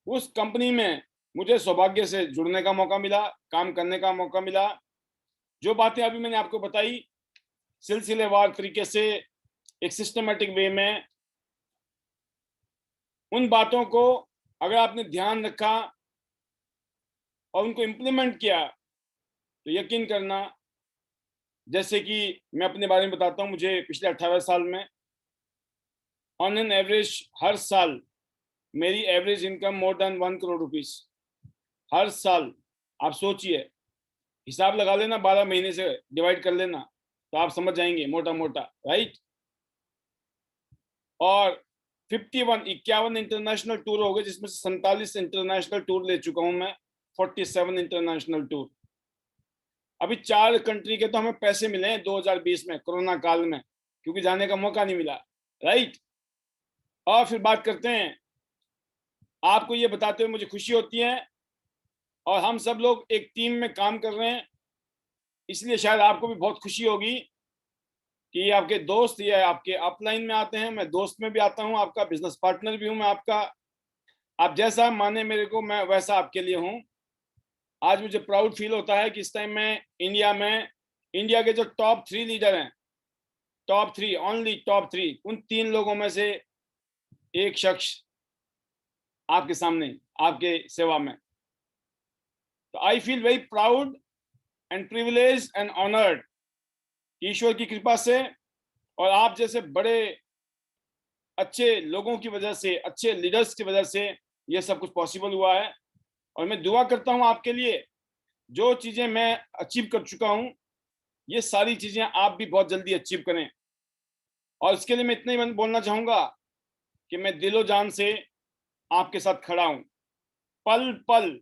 उस कंपनी में मुझे सौभाग्य से जुड़ने का मौका मिला, काम करने का मौका मिला। जो बातें अभी मैंने आपको बताई, सिलसिलेवार तरीके से एक सिस्टमेटिक वे में, उन बातों को अगर आपने ध्यान रखा और उनको इम्प्लीमेंट किया तो यकीन करना, जैसे कि मैं अपने बारे में बताता हूँ, मुझे पिछले 18 साल में ऑन एन एवरेज हर साल मेरी average income more than 1 crore rupees हर साल। आप सोचिए, हिसाब लगा लेना, 12 महीने से डिवाइड कर लेना तो आप समझ जाएंगे मोटा मोटा, राइट। और 51 इंटरनेशनल टूर हो गए, जिसमें से 47 इंटरनेशनल टूर ले चुका हूं मैं, 47 इंटरनेशनल टूर। अभी 4 कंट्री के तो हमें पैसे मिले हैं 2020 में, कोरोना काल में, क्योंकि जाने का मौका नहीं मिला, राइट। और फिर बात करते हैं, आपको ये बताते हुए मुझे खुशी होती है, और हम सब लोग एक टीम में काम कर रहे हैं, इसलिए शायद आपको भी बहुत खुशी होगी कि आपके दोस्त या आपके अपलाइन में आते हैं। मैं दोस्त में भी आता हूं, आपका बिजनेस पार्टनर भी हूं मैं आपका। आप जैसा माने मेरे को, मैं वैसा आपके लिए हूं। आज मुझे प्राउड फील होता है कि इस टाइम में इंडिया के जो टॉप 3 लीडर हैं, टॉप 3, ओनली टॉप 3, उन 3 लोगों में से एक शख्स आपके सामने, आपके सेवा में। तो I feel very proud and privilege and honoured, ईश्वर की कृपा से और आप जैसे बड़े अच्छे लोगों की वजह से, अच्छे लीडर्स की वजह से ये सब कुछ पॉसिबल हुआ है। और मैं दुआ करता हूं आपके लिए, जो चीजें मैं अचीव कर चुका हूं, ये सारी चीजें आप भी बहुत जल्दी अचीव करें। और इसके लिए मैं इतना ही बोलना चाहूंगा कि मैं दिलो जान से आपके साथ खड़ा हूं, पल पल,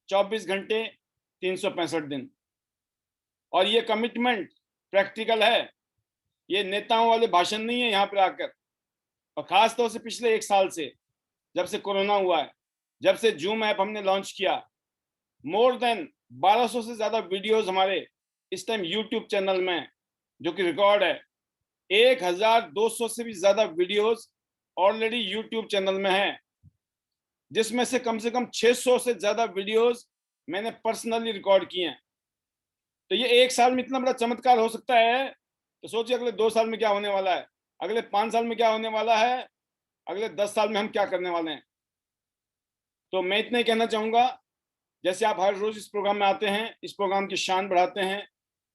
24 घंटे, 365 दिन। और ये कमिटमेंट प्रैक्टिकल है, ये नेताओं वाले भाषण नहीं है यहाँ पर आकर। और खास तौर से पिछले 1 साल से, जब से कोरोना हुआ है, जब से जूम ऐप हमने लॉन्च किया, मोर देन 1200 से ज्यादा वीडियोस हमारे इस टाइम यूट्यूब चैनल में, जो कि रिकॉर्ड है। 1200 से भी ज्यादा वीडियोस ऑलरेडी यूट्यूब चैनल में है, जिसमें से कम 600 से ज्यादा वीडियोस मैंने पर्सनली रिकॉर्ड किए हैं। तो ये 1 साल में इतना बड़ा चमत्कार हो सकता है, तो सोचिए अगले 2 साल में क्या होने वाला है, अगले 5 साल में क्या होने वाला है, अगले 10 साल में हम क्या करने वाले हैं। तो मैं इतना ही कहना चाहूंगा, जैसे आप हर रोज इस प्रोग्राम में आते हैं, इस प्रोग्राम की शान बढ़ाते हैं,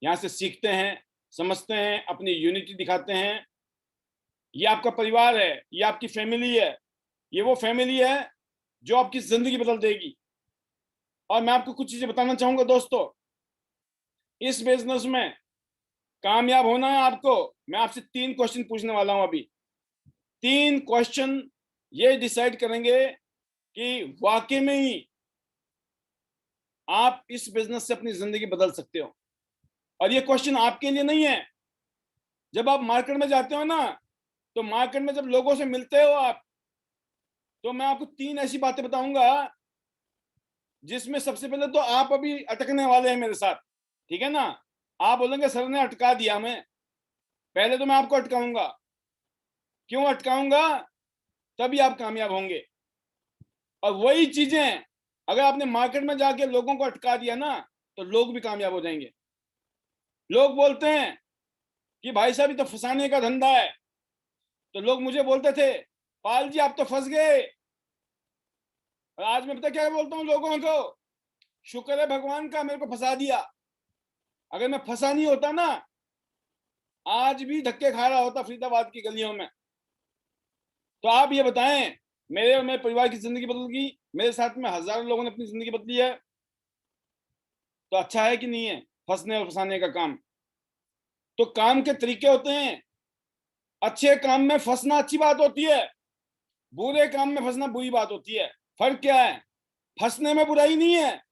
यहाँ से सीखते हैं, समझते हैं, अपनी यूनिटी दिखाते हैं। ये आपका परिवार है, ये आपकी फैमिली है, ये वो फैमिली है जो आपकी जिंदगी बदल देगी। और मैं आपको कुछ चीजें बताना चाहूंगा दोस्तों, इस बिजनेस में कामयाब होना है आपको। मैं आपसे 3 क्वेश्चन पूछने वाला हूं अभी। 3 क्वेश्चन ये डिसाइड करेंगे कि वाकई में ही आप इस बिजनेस से अपनी जिंदगी बदल सकते हो। और ये क्वेश्चन आपके लिए नहीं है। जब आप मार्केट में जाते हो ना, तो मार्केट में जब लोगों से मिलते हो आप, तो मैं आपको 3 ऐसी बातें बताऊंगा जिसमें सबसे पहले तो आप अभी अटकने वाले हैं मेरे साथ, ठीक है ना। आप बोलेंगे सर ने अटका दिया हमें। पहले तो मैं आपको अटकाऊंगा। क्यों अटकाऊंगा? तभी आप कामयाब होंगे। और वही चीजें अगर आपने मार्केट में जाके लोगों को अटका दिया ना, तो लोग भी कामयाब हो जाएंगे। लोग बोलते हैं कि भाई साहब ये तो फंसाने का धंधा है। तो लोग मुझे बोलते थे, पाल जी आप तो फंस गए। और आज मैं पता क्या बोलता हूँ लोगों को, शुक्र है भगवान का मेरे को फंसा दिया। अगर मैं फंसा नहीं होता ना, आज भी धक्के खा रहा होता फरीदाबाद की गलियों में। तो आप ये बताएं, मेरे और मेरे परिवार की जिंदगी बदल गई, मेरे साथ में हजारों लोगों ने अपनी जिंदगी बदली है। तो अच्छा है कि नहीं है फंसने और फंसाने का काम? तो काम के तरीके होते हैं। अच्छे काम में फंसना अच्छी बात होती है, बुरे काम में फंसना बुरी बात होती है। फर्क क्या है? फंसने में बुराई नहीं है,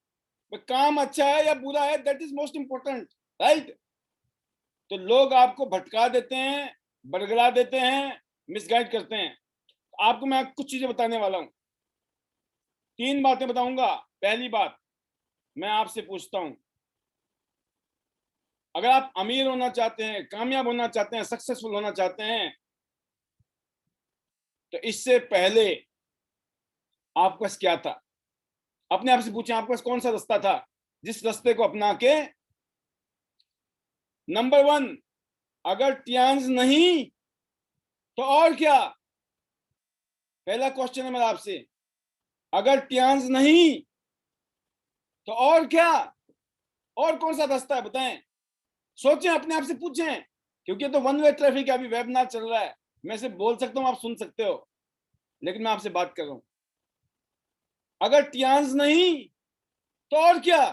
काम अच्छा है या बुरा है, that is most important, right. तो लोग आपको भटका देते हैं, बरगला देते हैं, मिसगाइड करते हैं। आपको मैं कुछ चीजें बताने वाला हूं, 3 बातें बताऊंगा। पहली बात, मैं आपसे पूछता हूं, अगर आप अमीर होना चाहते हैं, कामयाब होना चाहते हैं, सक्सेसफुल होना चाहते हैं, तो इससे पहले आपके पास क्या था? अपने आप से पूछें, आपके पास कौन सा रास्ता था जिस रास्ते को अपना के, नंबर 1, अगर टियांस नहीं तो और क्या? पहला क्वेश्चन है मेरा आपसे, अगर टियांस नहीं तो और क्या? और कौन सा रास्ता है बताएं? सोचें, अपने आप से पूछें, क्योंकि तो वन वे ट्रैफिक है, अभी वेबिनार चल रहा है, मैं सिर्फ बोल सकता हूं, आप सुन सकते हो, लेकिन मैं आपसे बात कर रहा हूं। अगर टियांस नहीं तो और क्या?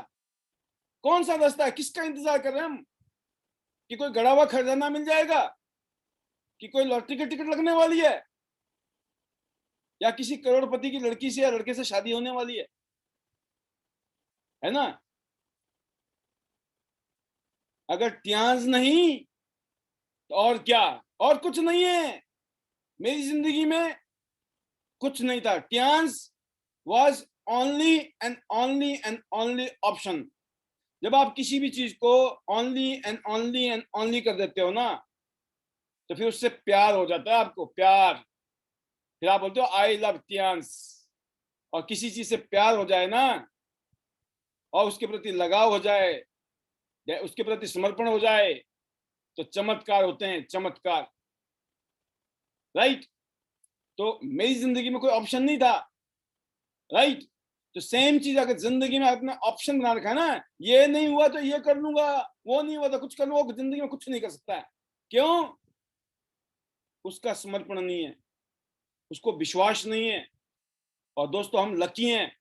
कौन सा रास्ता है? किसका इंतजार कर रहे हैं हम? कि कोई गड़ा हुआ खजाना मिल जाएगा, कि कोई लॉटरी की टिकट लगने वाली है, या किसी करोड़पति की लड़की से या लड़के से शादी होने वाली है ना? अगर टियांस नहीं तो और क्या? और कुछ नहीं है मेरी जिंदगी में, कुछ नहीं था। Tiens was only and only option. जब आप किसी भी चीज को ओनली एंड ओनली कर देते हो ना, तो फिर उससे प्यार हो जाता है आपको, प्यार। फिर आप बोलते हो आई लव टियांस। और किसी चीज से प्यार हो जाए ना, और उसके प्रति लगाव हो जाए, उसके प्रति समर्पण हो जाए, तो चमत्कार होते हैं, चमत्कार। राइट? तो मेरी जिंदगी में कोई ऑप्शन नहीं था। राइट? तो सेम चीज अगर जिंदगी में आपने ऑप्शन बना रखा है ना, ये नहीं हुआ तो ये कर लूंगा, वो नहीं हुआ तो कुछ कर लूंगा, जिंदगी में कुछ नहीं कर सकता है। क्यों? उसका समर्पण नहीं है, उसको विश्वास नहीं है। और दोस्तों, हम लकी हैं,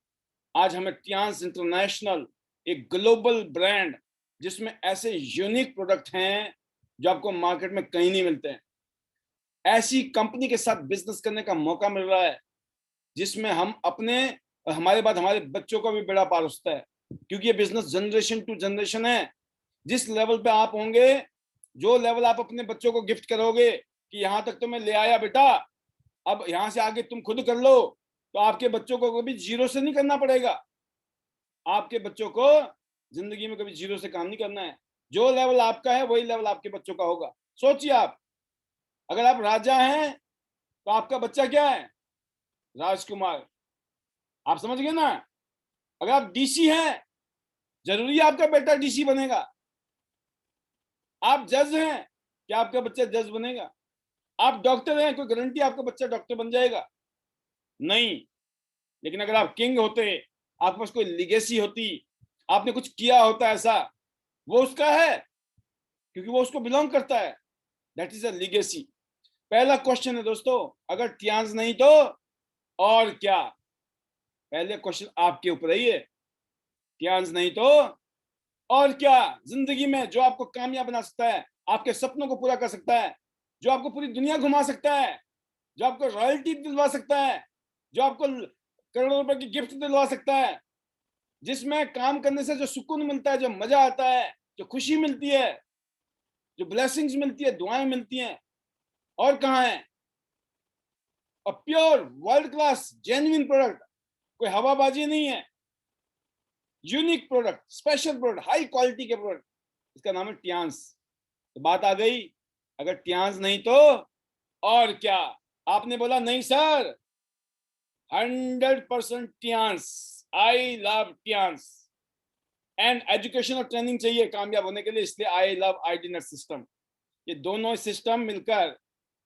आज हमें टियांस इंटरनेशनल, एक ग्लोबल ब्रांड, जिसमें ऐसे यूनिक प्रोडक्ट हैं जो आपको मार्केट में कहीं नहीं मिलते हैं। ऐसी कंपनी के साथ बिजनेस करने का मौका मिल रहा है जिसमें हम अपने और हमारे बाद हमारे बच्चों का भी बेड़ा पार होता है, क्योंकि ये बिजनेस जनरेशन टू जनरेशन है। जिस लेवल पे आप होंगे, जो लेवल आप अपने बच्चों को गिफ्ट करोगे कि यहाँ तक तो मैं ले आया बेटा, अब यहाँ से आगे तुम खुद कर लो, तो आपके बच्चों को कभी जीरो से नहीं करना पड़ेगा। आपके बच्चों को जिंदगी में कभी जीरो से काम नहीं करना है। जो लेवल आपका है वही लेवल आपके बच्चों का होगा। सोचिए आप, अगर आप राजा हैं तो आपका बच्चा क्या है? राजकुमार। आप समझ गए ना? अगर आप डीसी हैं, जरूरी है आपका बेटा डीसी बनेगा। आप जज हैं, क्या आपका बच्चा जज बनेगा? आप डॉक्टर हैं, कोई गारंटी आपका बच्चा डॉक्टर बन जाएगा? नहीं। लेकिन अगर आप किंग होते, आपके पास कोई लिगेसी होती, आपने कुछ किया होता ऐसा, वो उसका है, क्योंकि वो उसको बिलोंग करता है। That is a legacy. पहला क्वेश्चन है दोस्तों, अगर टियांस नहीं तो और क्या? पहले क्वेश्चन आपके ऊपर ही है, टियांस नहीं तो और क्या? जिंदगी में जो आपको कामयाब बना सकता है, आपके सपनों को पूरा कर सकता है, जो आपको पूरी दुनिया घुमा सकता है, जो आपको रॉयल्टी दिलवा सकता है, जो आपको करोड़ों रुपए की गिफ्ट दिलवा सकता है, जिसमें काम करने से जो सुकून मिलता है, जो मजा आता है, जो खुशी मिलती है, जो ब्लेसिंग्स मिलती है, दुआएं मिलती हैं, और कहाँ है? और pure world class genuine product, कोई हवाबाजी नहीं है, unique product, special product, high quality के प्रोडक्ट, इसका नाम है टियांस। तो बात आ गई, अगर टियांस नहीं तो और क्या? आपने बोला नहीं sir, 100% Tiens, I love Tiens. And education और ट्रेनिंग चाहिए कामयाब होने के लिए, इसलिए आई लव आईडीनेट सिस्टम। ये दोनों सिस्टम मिलकर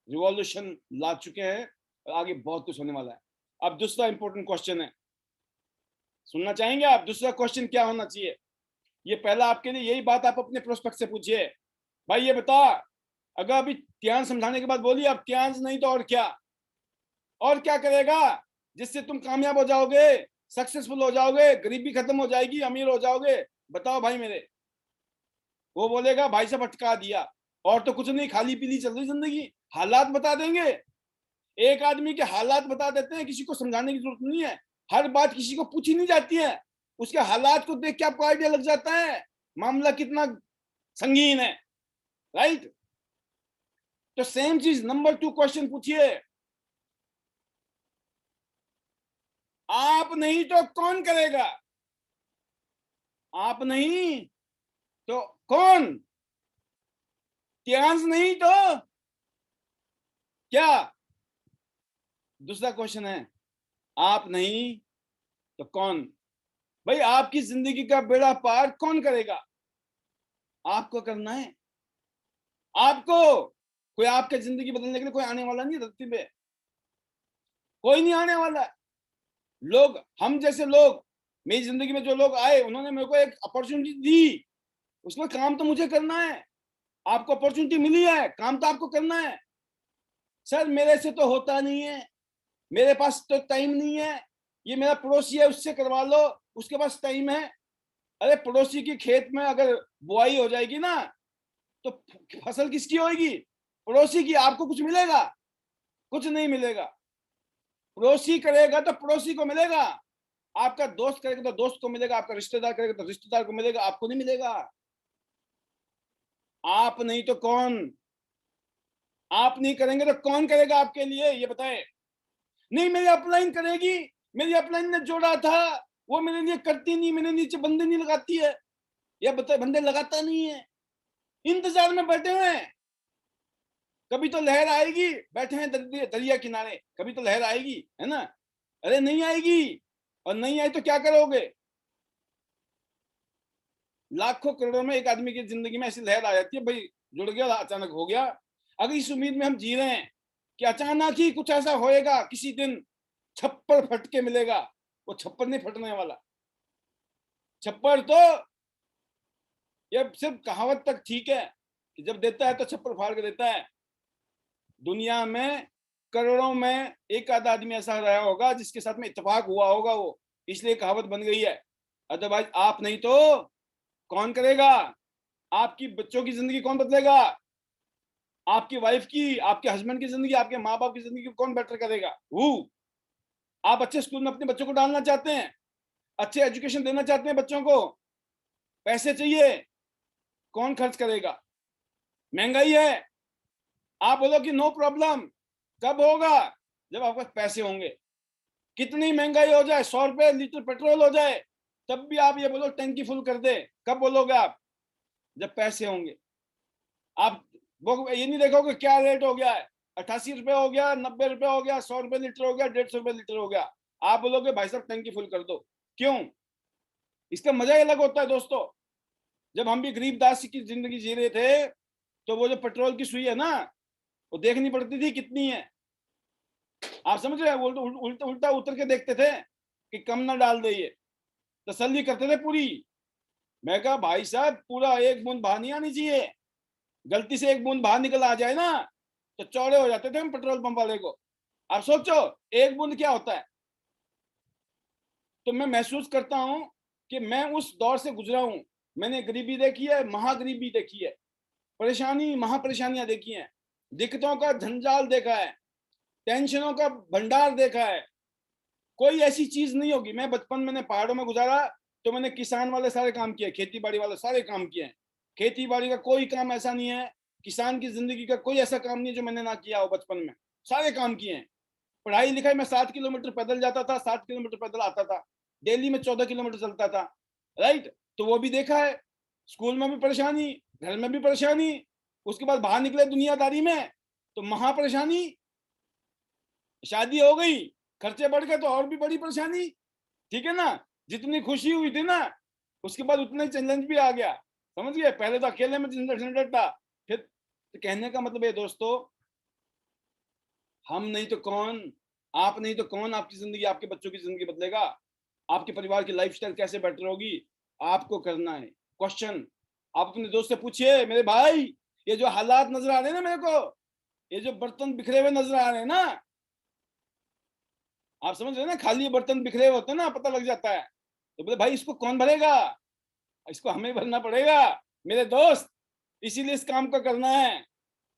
रिवॉल्यूशन ला चुके हैं, और आगे बहुत कुछ होने वाला है। अब दूसरा इंपॉर्टेंट क्वेश्चन है, सुनना चाहेंगे आप? दूसरा क्वेश्चन क्या होना चाहिए? ये पहला आपके लिए यही बात आप अपने प्रोस्पेक्ट से पूछिए, भाई ये बता, अगर अभी टियांस समझाने के बाद बोलिए अब टियांस नहीं तो और क्या? और क्या करेगा जिससे तुम कामयाब हो जाओगे, सक्सेसफुल हो जाओगे, गरीबी खत्म हो जाएगी, अमीर हो जाओगे? बताओ भाई मेरे। वो बोलेगा भाई साहब अटका दिया, और तो कुछ नहीं, खाली पीली चल रही जिंदगी। हालात बता देंगे, एक आदमी के हालात बता देते हैं, किसी को समझाने की जरूरत नहीं है। हर बात किसी को पूछी नहीं जाती है, उसके हालात को देख के आपको आइडिया लग जाता है मामला कितना संगीन है। राइट? तो सेम चीज, नंबर 2 क्वेश्चन पूछिए, आप नहीं तो कौन करेगा? आप नहीं तो कौन? टियांस नहीं तो क्या? दूसरा क्वेश्चन है, आप नहीं तो कौन? भाई आपकी जिंदगी का बेड़ा पार कौन करेगा? आपको करना है। आपको, कोई आपके जिंदगी बदलने के लिए कोई आने वाला नहीं है धरती पे, कोई नहीं आने वाला। लोग, हम जैसे लोग, मेरी जिंदगी में जो लोग आए उन्होंने मेरे को एक अपॉर्चुनिटी दी, उसमें काम तो मुझे करना है। आपको अपॉर्चुनिटी मिली है, काम तो आपको करना है। सर मेरे से तो होता नहीं है, मेरे पास तो टाइम नहीं है, ये मेरा पड़ोसी है उससे करवा लो, उसके पास टाइम है। अरे पड़ोसी की खेत में अगर बुआई हो जाएगी ना तो फसल किसकी होगी? पड़ोसी की। आपको कुछ मिलेगा? कुछ नहीं मिलेगा। पड़ोसी करेगा तो पड़ोसी को मिलेगा, आपका दोस्त करेगा तो दोस्त को मिलेगा, आपका रिश्तेदार करेगा तो रिश्तेदार को मिलेगा, आपको नहीं मिलेगा। आप नहीं तो कौन? आप नहीं करेंगे तो कौन करेगा आपके लिए, ये बताएं। नहीं मेरी अपलाइन करेगी, मेरी अपलाइन ने जोड़ा था, वो मेरे लिए करती नहीं, मेरे नीचे बंदे नहीं लगाती है, या बताए बंदे लगाता नहीं है, इंतजार में बैठे हुए हैं। कभी तो लहर आएगी, बैठे हैं दरिया किनारे, कभी तो लहर आएगी, है ना? अरे नहीं आएगी, और नहीं आई तो क्या करोगे? लाखों करोड़ों में एक आदमी की जिंदगी में ऐसी लहर आ जाती है, भाई जुड़ गया, अचानक हो गया। अगर इस उम्मीद में हम जी रहे हैं कि अचानक ही कुछ ऐसा होएगा, किसी दिन छप्पर फट के मिलेगा, वो छप्पर नहीं फटने वाला। छप्पर तो ये सिर्फ कहावत तक ठीक है कि जब देता है तो छप्पर फाड़ के देता है। दुनिया में करोड़ों में एक आधा आदमी ऐसा रहा होगा जिसके साथ में इत्तेफाक हुआ होगा, वो इसलिए कहावत बन गई है। अदरवाइज आप नहीं तो कौन करेगा? आपकी बच्चों की जिंदगी कौन बदलेगा? आपकी वाइफ की, आपके हस्बैंड की जिंदगी, आपके माँ बाप की जिंदगी कौन बेटर करेगा? वो। आप अच्छे स्कूल में अपने बच्चों को डालना चाहते हैं, अच्छे एजुकेशन देना चाहते हैं बच्चों को, पैसे चाहिए, कौन खर्च करेगा? महंगाई है, आप बोलो कि नो प्रॉब्लम, कब होगा? जब आपके पास पैसे होंगे। कितनी महंगाई हो जाए, 100 रुपए लीटर पेट्रोल हो जाए, तब भी आप ये बोलो टंकी फुल कर दे, कब बोलोगे आप? जब पैसे होंगे। आप वो ये नहीं देखोगे क्या रेट हो गया है, 88 रुपए हो गया, 90 रुपए हो गया, 100 रुपए लीटर हो गया, 150 रुपए लीटर हो गया, आप बोलोगे भाई साहब टंकी फुल कर दो। क्यों? इसका मजा ही अलग होता है दोस्तों। जब हम भी गरीब दास की जिंदगी जी रहे थे तो वो जो पेट्रोल की सुई है ना, वो देखनी पड़ती थी कितनी है। आप समझ रहे हैं? उल्टा उल्टा उतर के देखते थे कि कम ना डाल दे, ये तसल्ली करते थे पूरी। मैं कहा भाई साहब पूरा एक बूंद बाहर नहीं आनी चाहिए, गलती से एक बूंद बाहर निकल आ जाए ना तो चौड़े हो जाते थे हम पेट्रोल पंप वाले को। आप सोचो एक बूंद क्या होता है। तो मैं महसूस करता हूं कि मैं उस दौर से गुजरा हूं। मैंने गरीबी देखी है, महागरीबी देखी है, परेशानी महापरेशानियां देखी हैं, दिक्कतों का झंझाल देखा है, टेंशनों का भंडार देखा है। कोई ऐसी चीज नहीं होगी। मैं बचपन मैंने पहाड़ों में गुजारा तो मैंने किसान वाले सारे काम किए, खेती बाड़ी वाले सारे काम किए हैं। खेती बाड़ी का कोई काम ऐसा नहीं है, किसान की जिंदगी का कोई ऐसा काम नहीं है जो मैंने ना किया हो बचपन में, सारे काम किए हैं। पढ़ाई लिखाई में 7 किलोमीटर पैदल जाता था, 7 किलोमीटर पैदल आता था, डेली में 14 किलोमीटर चलता था। राइट, तो वो भी देखा है। स्कूल में भी परेशानी, घर में भी परेशानी, उसके बाद बाहर निकले दुनियादारी में तो महा परेशानी। शादी हो गई, खर्चे बढ़ गए तो और भी बड़ी परेशानी। ठीक है ना? जितनी खुशी हुई थी ना उसके बाद उतना ही चैलेंज भी आ गया। समझ गए? पहले तो अकेले में झंझट था, फिर तो कहने का मतलब है दोस्तों, हम नहीं तो कौन, आप नहीं तो कौन आपकी जिंदगी, आपके बच्चों की जिंदगी बदलेगा? आपके परिवार की लाइफस्टाइल कैसे बेटर होगी? आपको करना है। क्वेश्चन आप अपने दोस्त से पूछिए, मेरे भाई ये जो हालात नजर आ रहे हैं ना मेरे को, ये जो बर्तन बिखरे हुए नजर आ रहे हैं ना, आप समझ रहे हैं ना, खाली बर्तन बिखरे हुए होते हैं ना, पता लग जाता है। तो बोले भाई इसको कौन भरेगा? इसको हमें भरना पड़ेगा मेरे दोस्त। इसीलिए इस काम को करना है,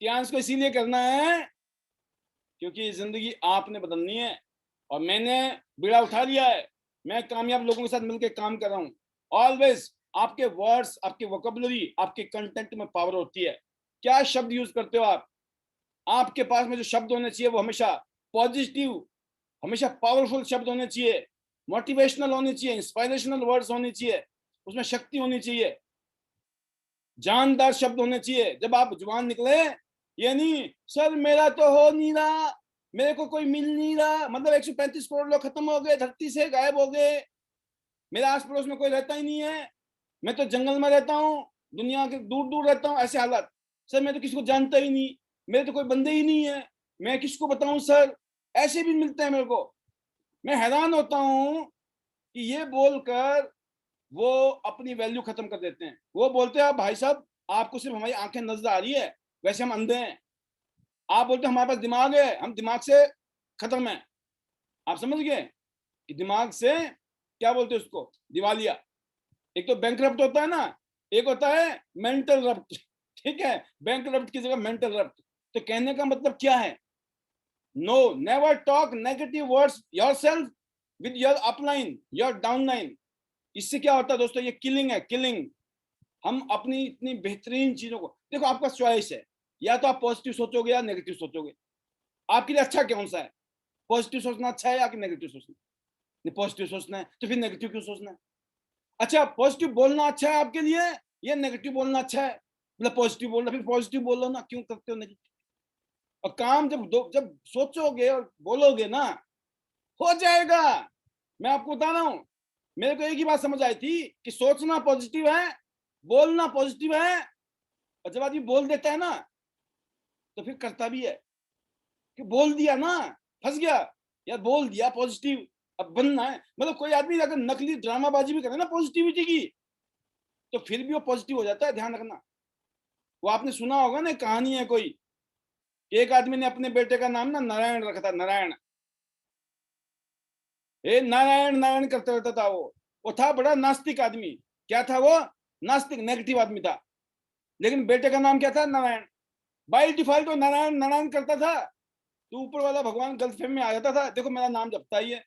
ध्यान को इसीलिए करना है क्योंकि जिंदगी आपने बदलनी है। और मैंने बीड़ा उठा लिया है, मैं कामयाब लोगों के साथ मिलकर काम कर रहा हूँ। ऑलवेज आपके वर्ड्स, आपके वोकैबुलरी, आपके कंटेंट में पावर होती है। क्या शब्द यूज करते हो आप? आपके पास में जो शब्द होने चाहिए वो हमेशा पॉजिटिव, हमेशा पावरफुल शब्द होने चाहिए, मोटिवेशनल होने चाहिए, इंस्पायरेशनल वर्ड्स होने चाहिए, उसमें शक्ति होनी चाहिए, जानदार शब्द होने चाहिए। जब आप जुबान निकले, ये नहीं सर मेरा तो हो नहीं रहा, मेरे को कोई मिल नहीं रहा, मतलब 135 करोड़ लोग खत्म हो गए, धरती से गायब हो गए, मेरा आस पड़ोस में कोई रहता ही नहीं है, मैं तो जंगल में रहता हूँ, दुनिया के दूर दूर रहता हूँ, ऐसे हालात। सर मैं तो किसी को जानता ही नहीं, मेरे तो कोई बंदे ही नहीं है, मैं किसको बताऊं सर, ऐसे भी मिलते हैं मेरे को। मैं हैरान होता हूं कि ये बोलकर वो अपनी वैल्यू खत्म कर देते हैं। वो बोलते हैं भाई साहब आपको सिर्फ हमारी आंखें नजर आ रही है, वैसे हम अंधे हैं। आप बोलते हैं हमारे पास दिमाग है, हम दिमाग से खत्म है। आप समझ गए कि दिमाग से क्या बोलते हैं उसको, दिवालिया। एक तो बैंक रप्ट होता है ना, एक होता है मेंटल रप्ट। ठीक है, बैंक रप्ट की जगह मेंटल रप्ट। तो कहने का मतलब क्या है, no never talk negative words yourself with your upline your downline. इससे क्या होता है दोस्तों, ये किलिंग है, किलिंग। हम अपनी इतनी बेहतरीन चीजों को, देखो आपका चॉइस है, या तो आप पॉजिटिव सोचोगे या नेगेटिव सोचोगे। आपके लिए अच्छा कौन सा है, पॉजिटिव सोचना अच्छा है या नेगेटिव सोचना? नहीं, पॉजिटिव सोचना है तो फिर नेगेटिव क्यों सोचना है? अच्छा पॉजिटिव बोलना अच्छा है आपके लिए या नेगेटिव बोलना अच्छा है? मतलब पॉजिटिव बोलना, फिर पॉजिटिव बोलो ना, क्यों करते हो नेगेटिव? और काम जब जब सोचोगे और बोलोगे ना, हो जाएगा। मैं आपको बता रहा हूं, मेरे को एक ही बात समझ आई थी कि सोचना पॉजिटिव है, बोलना पॉजिटिव है, और जब आदमी बोल देता है ना तो फिर करता भी है। कि बोल दिया ना, फंस गया यार, बोल दिया पॉजिटिव, अब बनना है। मतलब कोई आदमी अगर नकली ड्रामाबाजी भी करे ना पॉजिटिविटी की, तो फिर भी वो पॉजिटिव हो जाता है, ध्यान रखना। वो आपने सुना होगा ना, कहानी है कोई, एक आदमी ने अपने बेटे का नाम ना नारायण रखा था, नारायण। नारायण नारायण करते रहता था वो था बड़ा नास्तिक आदमी। क्या था वो? नास्तिक, नेगेटिव आदमी था। लेकिन बेटे का नाम क्या था? नारायण। बाई डिफॉल्ट वो नारायण नारायण करता था, तो ऊपर वाला भगवान गलतफहमी में आ जाता था, देखो मेरा नाम जपता ही है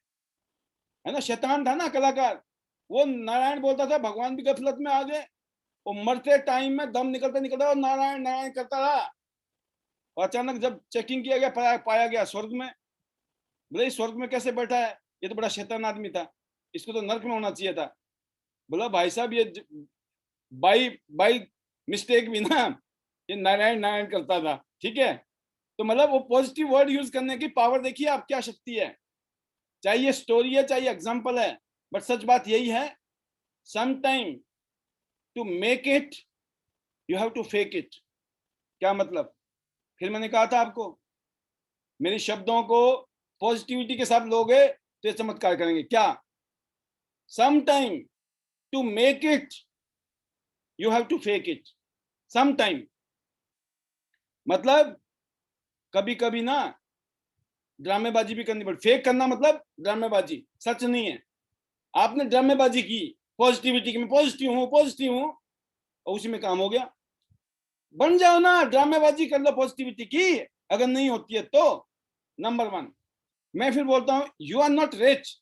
ना। शैतान था ना, कलाकार। वो नारायण बोलता था, भगवान भी गफलत में आ गए। वो मरते टाइम में दम निकलते निकलता वो नारायण नारायण करता रहा। और अचानक जब चेकिंग किया गया, पाया गया स्वर्ग में। बोले स्वर्ग में कैसे बैठा है, ये तो बड़ा शैतान आदमी था, इसको तो नर्क में होना चाहिए था। बोला भाई साहब ये बाई बाई मिस्टेक भी ना, ये नारायण नारायण करता था। ठीक है, तो मतलब वो पॉजिटिव वर्ड यूज करने की पावर देखिए आप, क्या शक्ति है। चाहे ये स्टोरी है, चाहे एग्जाम्पल है, बट सच बात यही है, sometime to make it you have to fake it. क्या मतलब? फिर मैंने कहा था आपको, मेरे शब्दों को पॉजिटिविटी के साथ लोगे तो ये चमत्कार करेंगे। क्या? Sometime to make it you have to fake it. Sometime मतलब कभी कभी ना ड्रामेबाजी भी करनी पड़ती। फेक करना मतलब ड्रामेबाजी, सच नहीं है। आपने ड्रामेबाजी की पॉजिटिविटी की, मैं पॉजिटिव हूं पॉजिटिव हूं, और उसी में काम हो गया। बन जाओ ना, ड्रामेबाजी कर लो पॉजिटिविटी की, अगर नहीं होती है तो। नंबर वन, मैं फिर बोलता हूं, you are not rich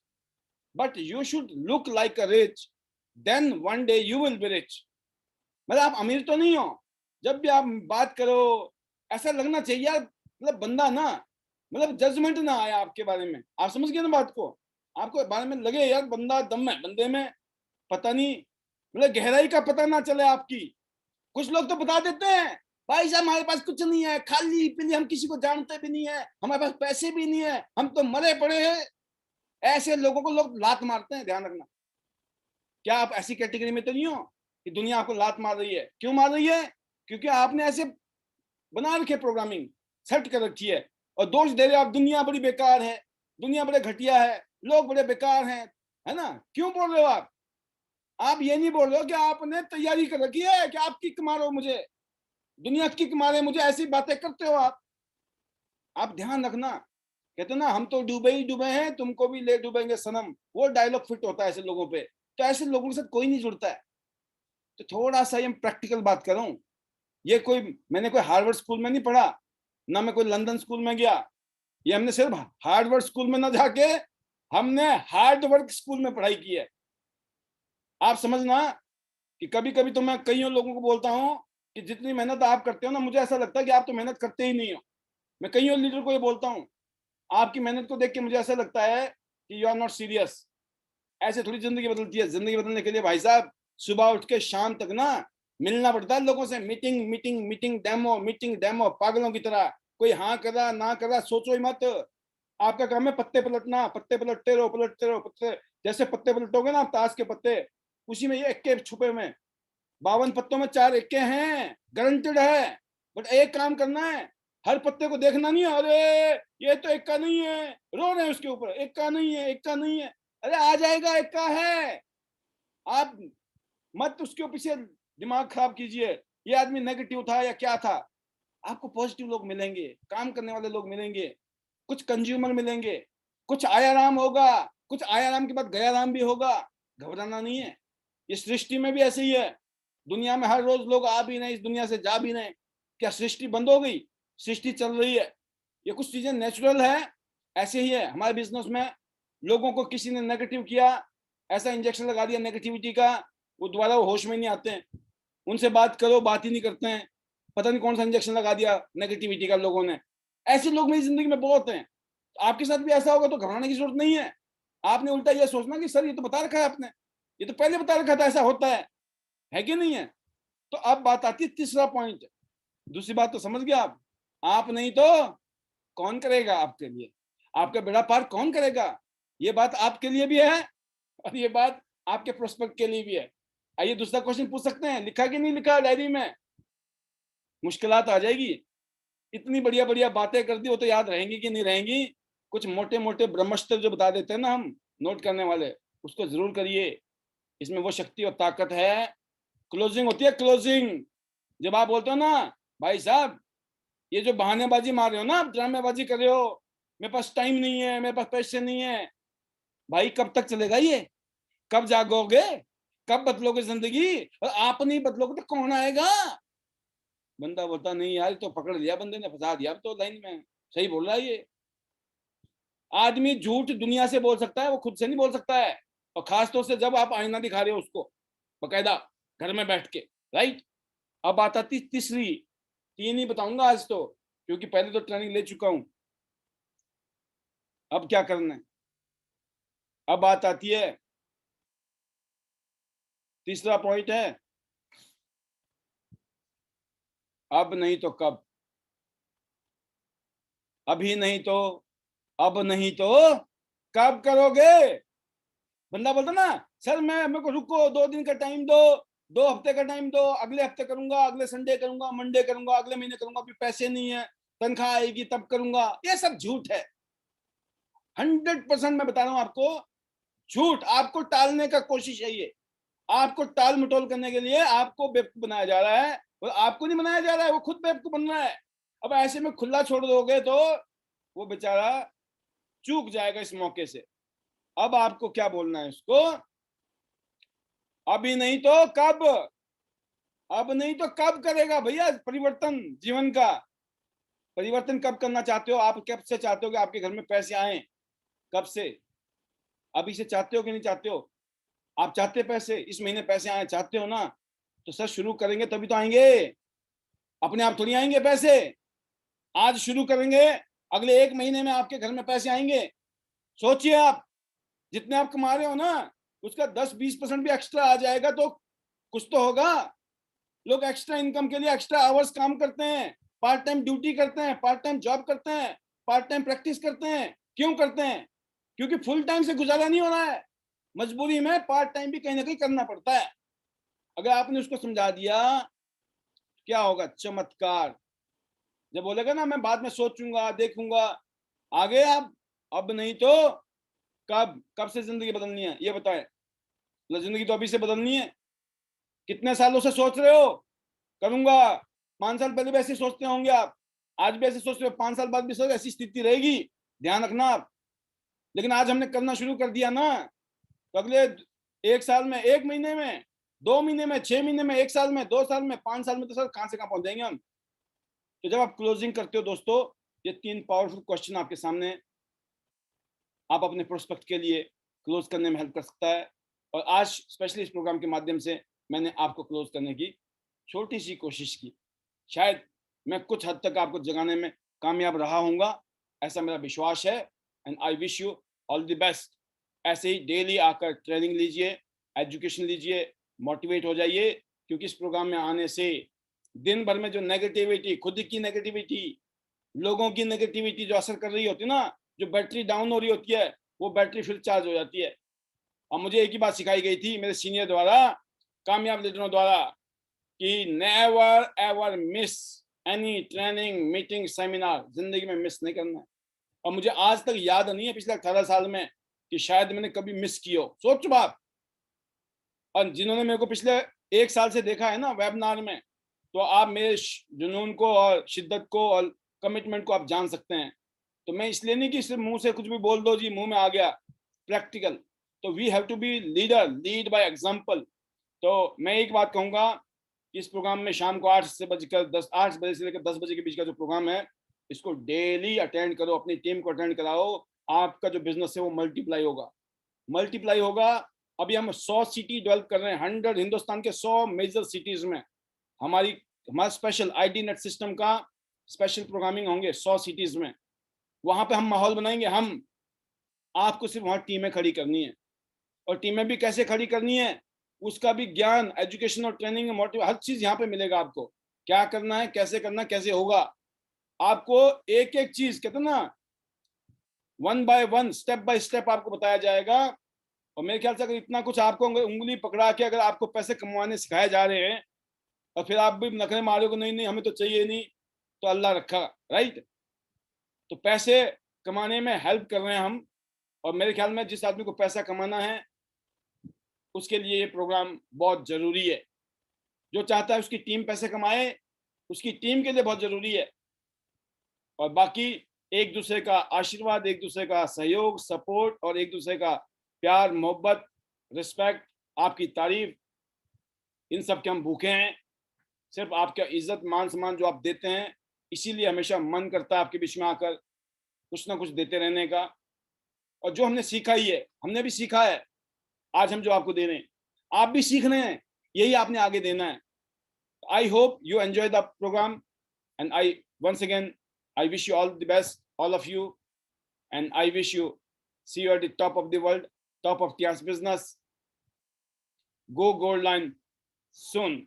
but you should look like a rich, then one day you will be rich. मतलब आप अमीर तो नहीं हो, जब भी आप बात करो ऐसा लगना चाहिए यार, मतलब बंदा ना, मतलब जजमेंट ना आया आपके बारे में। आप समझ गए ना बात को? आपको बारे में लगे यार बंदा दम है बंदे में, पता नहीं, मतलब गहराई का पता ना चले आपकी। कुछ लोग तो बता देते हैं, भाई साहब हमारे पास कुछ नहीं है, खाली पीली, हम किसी को जानते भी नहीं है, हमारे पास पैसे भी नहीं है, हम तो मरे पड़े हैं। ऐसे लोगों को लोग लात मारते हैं, ध्यान रखना। क्या आप ऐसी कैटेगरी में तो नहीं हो कि दुनिया आपको लात मार रही है? क्यों मार रही है? क्योंकि आपने ऐसे बना रखे, प्रोग्रामिंग सेट कर रखी है, और दोष दे रहे आप, दुनिया बड़ी बेकार है, दुनिया बड़े घटिया है, लोग बड़े बेकार हैं, है ना? क्यों बोल रहे हो आप? आप ये नहीं बोल रहे हो कि आपने तैयारी कर रखी है कि आप किक मारो मुझे, दुनिया किक मारे मुझे, ऐसी बातें करते हो आप ध्यान रखना। कहते ना हम तो डूबे ही डूबे हैं, तुमको भी ले डूबेंगे सनम, वो डायलॉग फिट होता है ऐसे लोगों पे। तो ऐसे लोगों के साथ कोई नहीं जुड़ता है। तो थोड़ा सा हम प्रैक्टिकल बात करूं, ये कोई, मैंने कोई हार्वर्ड स्कूल में नहीं पढ़ा, ना मैं कोई लंदन स्कूल में गया, ये हमने सिर्फ हार्वर्ड स्कूल में ना जाके हमने हार्ड वर्क स्कूल में पढ़ाई की है। आप समझना कि कभी कभी तो मैं कई लोगों को बोलता हूं कि जितनी मेहनत आप करते हो ना, मुझे ऐसा लगता है कि आप तो मेहनत करते ही नहीं हो। मैं कई लीडर को ये बोलता हूँ, आपकी मेहनत को देख के मुझे ऐसा लगता है कि यू आर नॉट सीरियस। ऐसे थोड़ी जिंदगी बदलती है। जिंदगी बदलने के लिए भाई साहब सुबह उठ के शाम तक ना मिलना पड़ता है लोगों से, meeting meeting meeting demo, meeting demo, पागलों की तरह। कोई हाँ कर रहा ना कर रहा सोचो ही मत, आपका काम है पत्ते पलटना, पत्ते पलटते रहो, पलटते रहो, पत्ते जैसे पत्ते पलटोगे ना आप ताश के पत्ते, उसी में ये इक्के छुपे में, 52 पत्तों में 4 इक्के हैं, गारंटेड है। बट एक काम करना है, हर पत्ते को देखना नहीं है, अरे ये तो इक्का नहीं है, रो रहे हैं उसके ऊपर, इक्का नहीं है, इक्का नहीं है, अरे आ जाएगा, इक्का है। आप मत उसके पीछे दिमाग खराब कीजिए, ये आदमी नेगेटिव था या क्या था। आपको पॉजिटिव लोग मिलेंगे, काम करने वाले लोग मिलेंगे, कुछ कंज्यूमर मिलेंगे, कुछ आयाराम होगा, कुछ आयाराम के बाद गयाराम भी होगा। घबराना नहीं है, ये सृष्टि में भी ऐसे ही है। दुनिया में हर रोज लोग आ भी रहे, इस दुनिया से जा भी रहे। क्या सृष्टि बंद हो गई? सृष्टि चल रही है। ये कुछ चीजें नेचुरल है, ऐसे ही है। हमारे बिजनेस में लोगों को किसी ने नेगेटिव किया, ऐसा इंजेक्शन लगा दिया नेगेटिविटी का, वो दोबारा वो होश में नहीं आते हैं। उनसे बात करो, बात ही नहीं करते हैं, पता नहीं कौन सा इंजेक्शन लगा दिया नेगेटिविटी का लोगों ने। ऐसे लोग मेरी जिंदगी में बहुत हैं। आपके साथ भी ऐसा होगा तो घबराने की जरूरत नहीं है। आपने उल्टा ये सोचना कि सर ये तो बता रखा है आपने, ये तो पहले बता रखा था ऐसा होता है कि नहीं है। तो अब बात आती है तीसरा पॉइंट। दूसरी बात तो समझ गया आप नहीं तो कौन करेगा आपके लिए, आपका बेड़ा पार कौन करेगा। ये बात आपके लिए भी है और ये बात आपके प्रोस्पेक्ट के लिए भी है। आइए दूसरा क्वेश्चन पूछ सकते हैं, लिखा कि नहीं लिखा डायरी में? मुश्किलात आ जाएगी, इतनी बढ़िया बढ़िया बातें कर दी, वो तो याद रहेंगी कि नहीं रहेंगी। कुछ मोटे मोटे ब्रह्मास्त्र जो बता देते हैं ना हम नोट करने वाले, उसको जरूर करिए, इसमें वो शक्ति और ताकत है। क्लोजिंग होती है, क्लोजिंग। जब आप बोलते हो ना भाई साहब ये जो बहानेबाजी मार रहे हो ना, आप ड्रामेबाजी कर रहे हो, मेरे पास टाइम नहीं है, मेरे पास पैसे नहीं है, भाई कब तक चलेगा ये? कब जागोगे? कब बदलोगे जिंदगी? और आप नहीं बदलोगे तो कौन आएगा? बंदा बोलता नहीं यार, तो पकड़ लिया बंदे ने, फंसा दिया तो लाइन में। सही बोल रहा है ये आदमी। झूठ दुनिया से बोल सकता है, वो खुद से नहीं बोल सकता है। और खासतौर से जब आप आईना दिखा रहे हो उसको बकायदा घर में बैठ के, राइट। अब बात आती तीसरी, तीन ही बताऊंगा आज तो, क्योंकि पहले तो ट्रेनिंग ले चुका हूं। अब क्या करना है? अब बात आती है, तीसरा पॉइंट है, अब नहीं तो कब। अभी नहीं तो, अब नहीं तो कब करोगे? बंदा बोलता ना सर मैं मेरे को रुको, 2 दिन का टाइम दो, 2 हफ्ते का टाइम दो, अगले हफ्ते करूंगा, अगले संडे करूंगा, मंडे करूंगा, अगले महीने करूंगा, अभी पैसे नहीं है, तनख्वाह आएगी तब करूंगा। ये सब झूठ है, 100% मैं बता रहा हूं आपको, झूठ। आपको टालने का कोशिश है ये, आपको टाल मटोल करने के लिए आपको बेवकूफ बनाया जा रहा है। और आपको नहीं बनाया जा रहा है, वो खुद बेवकूफ बन रहा है। अब ऐसे में खुला छोड़ दोगे तो वो बेचारा चूक जाएगा इस मौके से। अब आपको क्या बोलना है उसको? अभी नहीं तो कब? अब नहीं तो कब करेगा भैया परिवर्तन जीवन का? परिवर्तन कब करना चाहते हो आप? कब से चाहते हो कि आपके घर में पैसे आए? कब से? अभी से चाहते हो कि नहीं चाहते हो? आप चाहते पैसे, इस महीने पैसे आए चाहते हो ना? तो सर शुरू करेंगे तभी तो आएंगे, अपने आप थोड़ी आएंगे पैसे। आज शुरू करेंगे, अगले 1 महीने में आपके घर में पैसे आएंगे। सोचिए आप, जितने आप कमा रहे हो ना उसका 10-20% भी एक्स्ट्रा आ जाएगा तो कुछ तो होगा। लोग एक्स्ट्रा इनकम के लिए एक्स्ट्रा आवर्स काम करते हैं, पार्ट टाइम ड्यूटी करते हैं, पार्ट टाइम जॉब करते हैं, पार्ट टाइम प्रैक्टिस करते हैं। क्यों करते हैं? क्योंकि फुल टाइम से गुजारा नहीं हो रहा है, मजबूरी में पार्ट टाइम भी कहीं ना कहीं करना पड़ता है। अगर आपने उसको समझा दिया, क्या होगा? चमत्कार। जब बोलेगा ना मैं बाद में सोचूंगा देखूंगा, आगे आप। अब नहीं तो कब? कब से जिंदगी बदलनी है ये बताएं। जिंदगी तो अभी से बदलनी है। कितने सालों से सोच रहे हो करूंगा? 5 साल पहले भी ऐसे सोचते होंगे आप, आज भी ऐसे सोच रहे हो, 5 साल बाद भी सोच ऐसी स्थिति रहेगी, ध्यान रखना आप। लेकिन आज हमने करना शुरू कर दिया ना, तो अगले 1 साल में, 1 महीने में, 2 महीने में, 6 महीने में, 1 साल में, 2 साल में, 5 साल में तो सर कहां से कहां पहुंच जाएंगे हम। तो जब आप क्लोजिंग करते हो दोस्तों, ये 3 पावरफुल क्वेश्चन आपके सामने, आप अपने प्रोस्पेक्ट के लिए क्लोज करने में हेल्प कर सकता है। और आज स्पेशली इस प्रोग्राम के माध्यम से मैंने आपको क्लोज करने की छोटी सी कोशिश की। शायद मैं कुछ हद तक आपको जगाने में कामयाब रहा हूँगा, ऐसा मेरा विश्वास है। And I wish you all the best. ऐसे ही डेली आकर ट्रेनिंग लीजिए, एजुकेशन लीजिए, मोटिवेट हो जाइए। क्योंकि इस प्रोग्राम में आने से दिन भर में जो नेगेटिविटी, खुद की नेगेटिविटी, लोगों की नेगेटिविटी जो असर कर रही होती ना, जो बैटरी डाउन हो रही होती है वो बैटरी फिर चार्ज हो जाती है। और मुझे एक ही बात सिखाई गई थी मेरे सीनियर द्वारा, कामयाब लीडरों द्वारा, कि never ever miss any training meeting seminar, जिंदगी में मिस नहीं करना है। और मुझे आज तक याद नहीं है पिछले 18 साल में कि शायद मैंने कभी मिस की हो। सोचो बात। और जिन्होंने मेरे को पिछले 1 साल से देखा है ना वेबिनार में, तो आप मेरे जुनून को और शिद्दत को और कमिटमेंट को आप जान सकते हैं। तो मैं इसलिए नहीं कि सिर्फ मुंह से कुछ भी बोल दो जी, मुंह में आ गया, प्रैक्टिकल। तो we have to be leader, lead by example. तो मैं एक बात कहूंगा कि इस प्रोग्राम में शाम को 8 से लेकर 10 बजे के बीच का जो प्रोग्राम है, इसको डेली अटेंड करो, अपनी टीम को अटेंड कराओ। आपका जो बिजनेस है वो मल्टीप्लाई होगा। अभी हम 100 सिटी डेवलप कर रहे हैं, 100 हिंदुस्तान के 100 मेजर सिटीज में हमारा स्पेशल आईडी नेट सिस्टम का स्पेशल प्रोग्रामिंग होंगे 100 सिटीज में। वहां पे हम माहौल बनाएंगे। हम आपको सिर्फ वहां टीमें खड़ी करनी है, और टीमें भी कैसे खड़ी करनी है उसका भी ज्ञान, एजुकेशन और ट्रेनिंग, मोटिव, हर चीज यहाँ पे मिलेगा आपको। क्या करना है, कैसे करना, कैसे होगा, आपको एक एक चीज, कहते ना, 1 बाय 1 स्टेप बाय स्टेप आपको बताया जाएगा। और मेरे ख्याल से अगर इतना कुछ आपको उंगली पकड़ा के अगर आपको पैसे कमाने सिखाए जा रहे हैं और फिर आप भी नखरे मारोगे नहीं नहीं हमें तो चाहिए नहीं, तो अल्लाह रखा, राइट। तो पैसे कमाने में हेल्प कर रहे हैं हम। और मेरे ख्याल में जिस आदमी को पैसा कमाना है उसके लिए ये प्रोग्राम बहुत जरूरी है। जो चाहता है उसकी टीम पैसे कमाए, उसकी टीम के लिए बहुत जरूरी है। और बाकी एक दूसरे का आशीर्वाद, एक दूसरे का सहयोग, सपोर्ट, और एक दूसरे का प्यार, मोहब्बत, रिस्पेक्ट, आपकी तारीफ, इन सब के हम भूखे हैं। सिर्फ आपका इज्जत, मान सम्मान जो आप देते हैं, इसीलिए हमेशा मन करता है आपके बीच में आकर कुछ ना कुछ देते रहने का। और जो हमने सीखा ही है, हमने भी सीखा है, आज हम जो आपको दे रहे हैं आप भी सीख रहे हैं, यही आपने आगे देना है। I hope you enjoy the programme, and I once again I wish you all the best, all of you, and I wish you see you at the top of the world, top of Tian's business. Go gold line soon.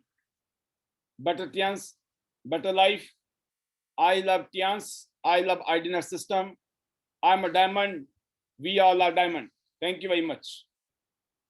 Better Tian's, better life. I love Tian's. I love IDNet system. I'm a diamond. We all are diamond. Thank you very much.